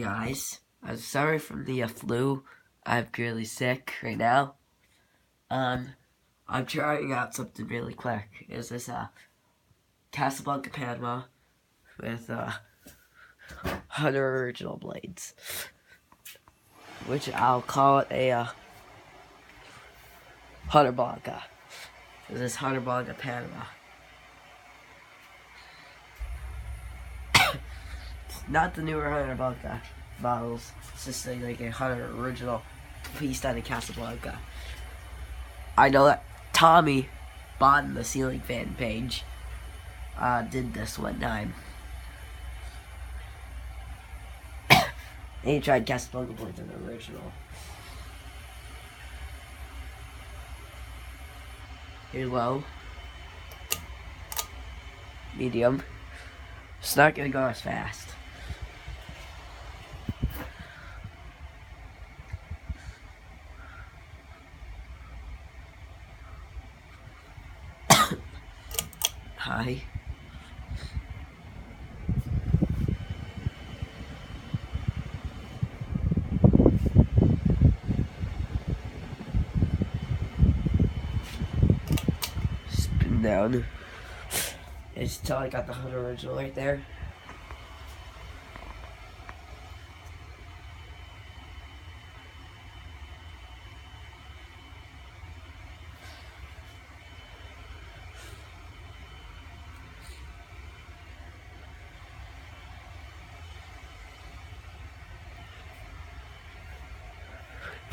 guys. I'm sorry from the flu. I'm really sick right now. I'm trying out something really quick. Is this Casablanca Panama with 100 original blades, which I'll call it a Hunter Blanca. This is Hunter Blanca Panama. Not the newer Hunter Blanca bottles. It's just like a Hunter original piece out of Casablanca. I know that Tommy Bodden, the ceiling fan page, did this one time. And he tried Casablanca Blades in the original. Here low. Medium. It's not gonna go as fast. High. Spin down. It's till I got the 100 original right there.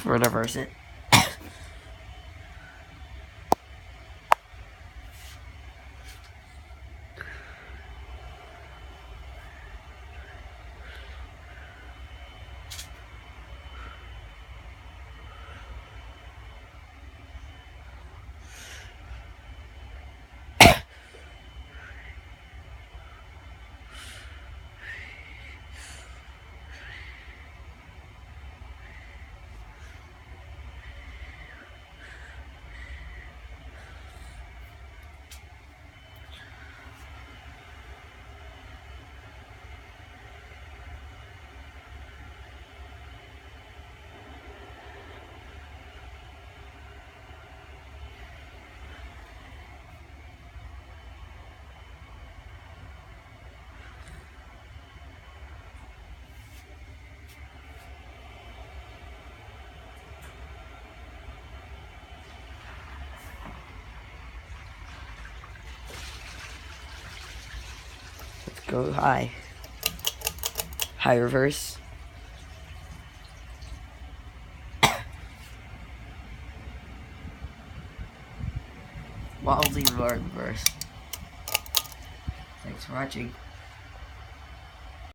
Reverse it. Go high. High reverse. Well, I'll leave our reverse. Thanks for watching.